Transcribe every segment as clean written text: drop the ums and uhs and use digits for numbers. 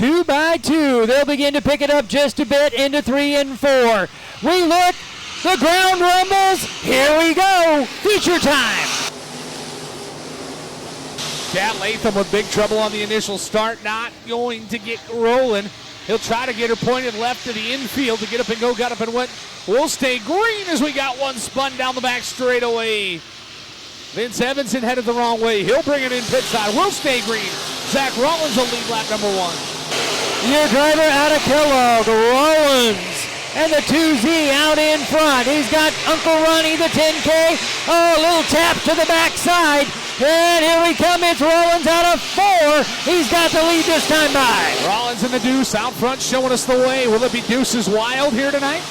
2 by 2. They'll begin to pick it up just a bit into 3 and 4. We look, the ground rumbles. Here we go, feature time. Chad Latham with big trouble on the initial start, not going to get rolling. He'll try to get her pointed left to the infield to get up and go, got up and went. We'll stay green as we got one spun down the back straightaway. Vince Evanson headed the wrong way. He'll bring it in pit side. We'll stay green. Zach Rollins will lead lap number 1. Your driver out of Kellogg, Rollins. And the 2Z out in front. He's got Uncle Ronnie, the 10K. Oh, a little tap to the backside. And here we come, it's Rollins out of 4. He's got the lead this time by. Rollins and the Deuce out front showing us the way. Will it be Deuce's Wild here tonight?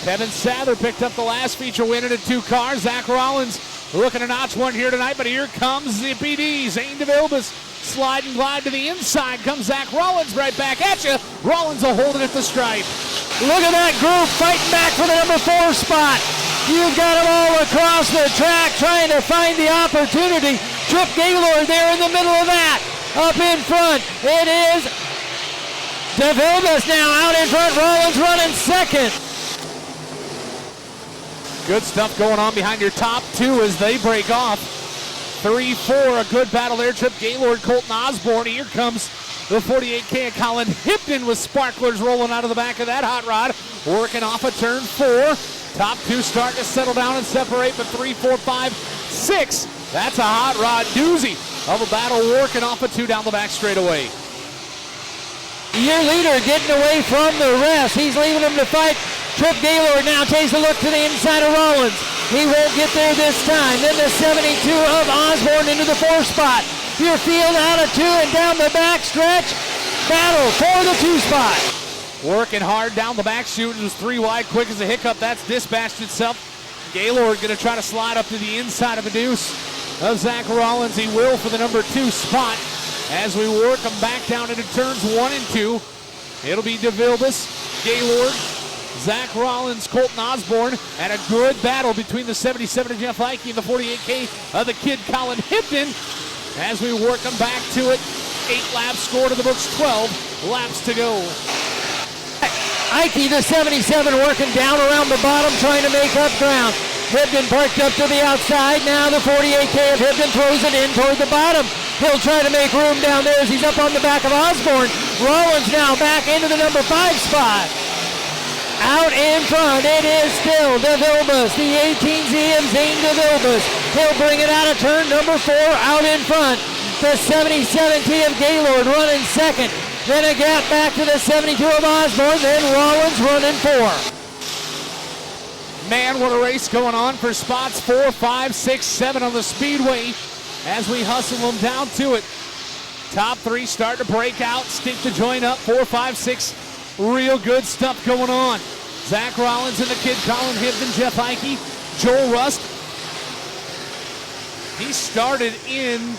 Kevin Sather picked up the last feature win in 2 cars. Zach Rollins looking to notch one here tonight, but here comes Zippy D. Zane Devilbiss slide and glide to the inside. Comes Zach Rollins right back at you. Rollins will hold it at the stripe. Look at that group fighting back for the number 4 spot. You've got them all across the track trying to find the opportunity. Trip Gaylord there in the middle of that. Up in front, it is Devilbiss now out in front. Rollins running second. Good stuff going on behind your top 2 as they break off. 3-4, a good battle there. Trip Gaylord, Colton Osborne. Here comes the 48K of Colin Hipton with sparklers rolling out of the back of that hot rod. Working off of turn 4. Top 2 starting to settle down and separate, but 3, 4, 5, 6. That's a hot rod doozy of a battle working off of 2 down the back straightaway. Your leader getting away from the rest. He's leaving him to fight. Trip Gaylord now takes a look to the inside of Rollins. He won't get there this time. Then the 72 of Osborne into the 4 spot. Your field out of 2 and down the back stretch. Battle for the 2 spot. Working hard down the back chute. It was 3 wide, quick as a hiccup. That's dispatched itself. Gaylord going to try to slide up to the inside of the Deuce of Zach Rollins. He will for the number 2 spot as we work him back down into turns 1 and 2. It'll be Devilbiss, Gaylord, Zach Rollins, Colton Osborne, and a good battle between the 77 of Jeff Ike and the 48K of the kid Colin Hipton as we work them back to it. 8 laps score to the books, 12 laps to go. Ike, the 77, working down around the bottom, trying to make up ground. Hipton parked up to the outside. Now the 48K of Hipton throws it in toward the bottom. He'll try to make room down there as he's up on the back of Osborne. Rollins now back into the number 5 spot. Out in front, it is still Devilbiss, the 18Z of Zane Devilbiss. He'll bring it out of turn number 4 out in front. The 77T of Gaylord running second. Then a gap back to the 72 of Osborne, then Rollins running 4. Man, what a race going on for spots 4, 5, 6, 7 on the Speedway as we hustle them down to it. Top 3 start to break out, stink to join up, 4, 5, 6. Real good stuff going on. Zach Rollins and the kid Colin Hipton, Jeff Ike, Joel Rust. He started in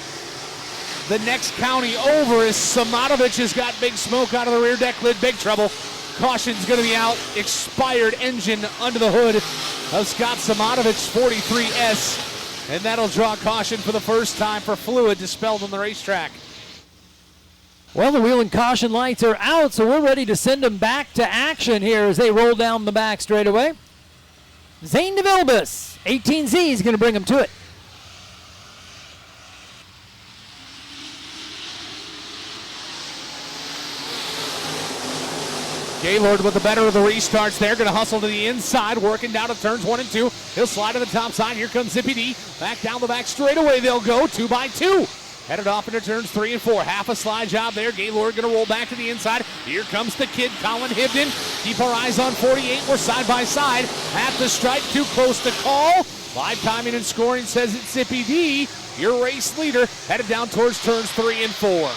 the next county over as Samatovich has got big smoke out of the rear deck lid, big trouble. Caution's going to be out. Expired engine under the hood of Scott Samatovich 43S. And that'll draw caution for the first time for fluid dispelled on the racetrack. Well, the wheel and caution lights are out, so we're ready to send them back to action here as they roll down the back straightaway. Zane Devilbiss, 18Z, is going to bring them to it. Gaylord with the better of the restarts there. Going to hustle to the inside, working down to turns 1 and 2. He'll slide to the top side. Here comes Zippy D. Back down the back straightaway they'll go, 2 by 2. Headed off into turns 3 and 4. Half a slide job there. Gaylord going to roll back to the inside. Here comes the kid, Colin Hipton. Keep our eyes on 48. We're side by side. At the stripe, too close to call. Live timing and scoring says it's Zippy D, your race leader, headed down towards turns 3 and 4.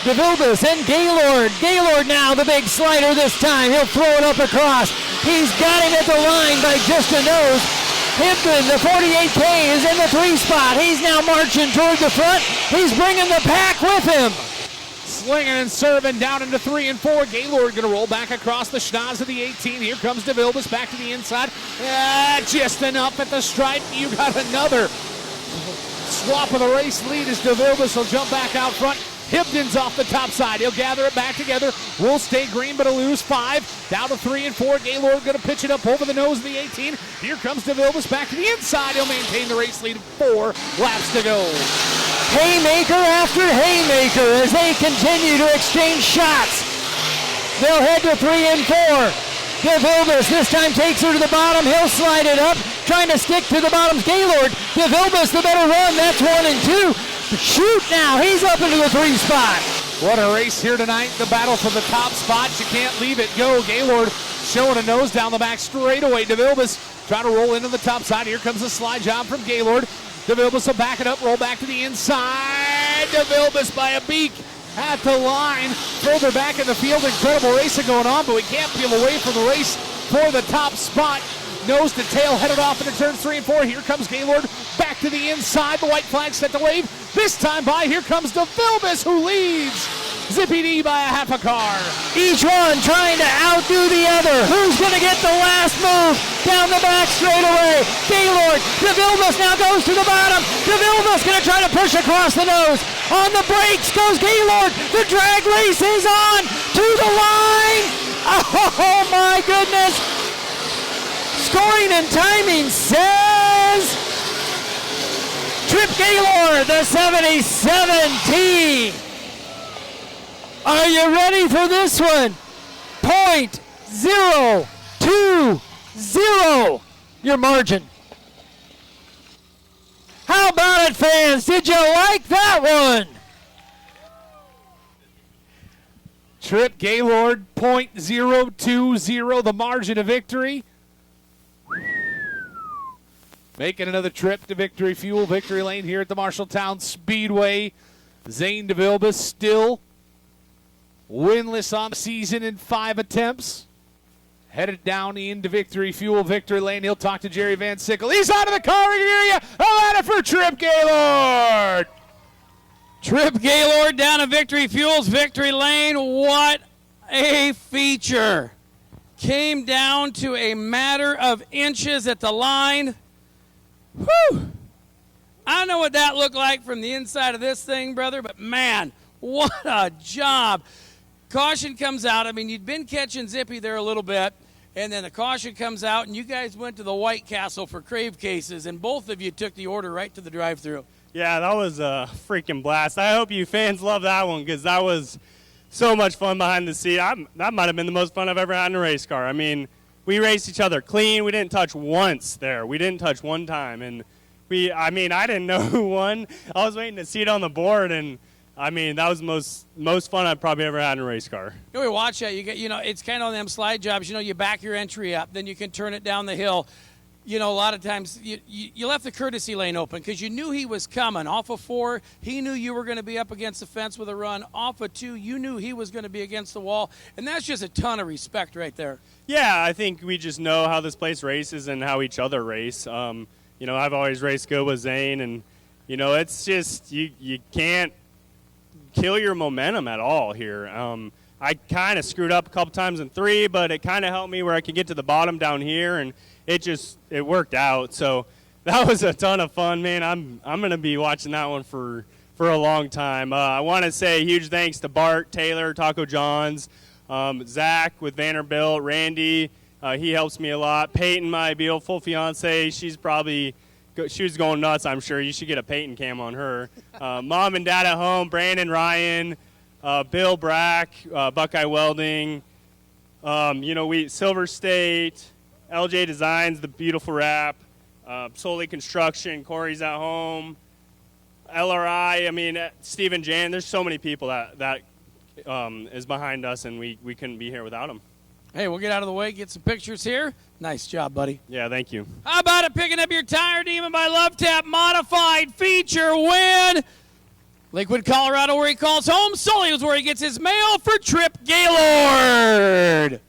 Devilbiss and Gaylord. Gaylord now, the big slider this time. He'll throw it up across. He's got him at the line by just a nose. Hipton, the 48K, is in the 3 spot. He's now marching toward the front. He's bringing the pack with him. Slinging and serving down into 3 and 4. Gaylord going to roll back across the schnoz of the 18. Here comes Devilbiss back to the inside. Just enough at the stripe. You got another swap of the race lead as Devilbiss will jump back out front. Hibden's off the top side. He'll gather it back together. Will stay green, but he'll lose 5. Down to 3 and 4. Gaylord going to pitch it up over the nose of the 18. Here comes Devilbiss back to the inside. He'll maintain the race lead. 4 laps to go. Haymaker after haymaker as they continue to exchange shots. They'll head to 3 and 4. Devilbiss this time takes her to the bottom. He'll slide it up, trying to stick to the bottom's Gaylord. Devilbiss the better run. That's 1 and 2. Shoot now. He's up into the 3 spot. What a race here tonight. The battle for the top spot. You can't leave it go. Gaylord showing a nose down the back straightaway. Devilbiss trying to roll into the top side. Here comes a slide job from Gaylord. Devilbiss will back it up, roll back to the inside. Devilbiss by a beak at the line. Further back in the field, incredible racing going on, but we can't peel away from the race for the top spot. Nose to tail, headed off into turns 3 and 4. Here comes Gaylord back to the inside. The white flag set to wave. This time by, here comes Devilbiss, who leads Zippy D by a half a car. Each one trying to outdo the other. Who's going to get the last move? Down the back straightaway. Gaylord. Devilbiss now goes to the bottom. Devilbiss going to try to push across the nose. On the brakes goes Gaylord. The drag race is on to the line. Oh my goodness. Scoring and timing says Trip Gaylord, the 77T. Are you ready for this one? .020, your margin. How about it, fans? Did you like that one? Trip Gaylord, .020, the margin of victory. Making another trip to Victory Fuel, Victory Lane here at the Marshalltown Speedway. Zane Devilbiss still winless on the season in 5 attempts. Headed down into Victory Fuel, Victory Lane. He'll talk to Jerry Van Sickle. He's out of the car area. I'll add it for Trip Gaylord. Trip Gaylord down to Victory Fuel's Victory Lane. What a feature. Came down to a matter of inches at the line. Whew! I don't know what that looked like from the inside of this thing, brother, but man, what a job. Caution comes out. I mean, you'd been catching Zippy there a little bit, and then the caution comes out, and you guys went to the White Castle for crave cases, and both of you took the order right to the drive-thru. Yeah, that was a freaking blast. I hope you fans love that one because that was so much fun behind the seat. That might have been the most fun I've ever had in a race car. I mean, we raced each other clean. We didn't touch once there. We didn't touch one time. And I didn't know who won. I was waiting to see it on the board, and I mean, that was the most fun I've probably ever had in a race car. You know, we watch that. You get, it's kind of on them slide jobs. You back your entry up, then you can turn it down the hill. A lot of times you left the courtesy lane open because you knew he was coming. Off of 4, he knew you were going to be up against the fence with a run. Off of 2, you knew he was going to be against the wall. And that's just a ton of respect right there. Yeah, I think we just know how this place races and how each other race. I've always raced good with Zane, and, it's just you can't kill your momentum at all here. I kind of screwed up a couple times in 3, but it kind of helped me where I could get to the bottom down here, and it worked out. So that was a ton of fun, man. I'm going to be watching that one for a long time. I want to say huge thanks to Bart, Taylor, Taco John's, Zach with Vanderbilt, Randy. He helps me a lot. Peyton, my beautiful fiance, she was going nuts, I'm sure. You should get a Peyton cam on her. Mom and Dad at home, Brandon, Ryan, Bill Brack, Buckeye Welding, Silver State, LJ Designs, the beautiful wrap, Solely Construction, Corey's at home, LRI, Stephen Jan. There's so many people that is behind us, and we couldn't be here without them. Hey, we'll get out of the way, get some pictures here. Nice job, buddy. Yeah, thank you. How about it picking up your Tire Demon by Love Tap Modified feature win? Lakewood, Colorado, where he calls home. Sully is where he gets his mail for Trip Gaylord.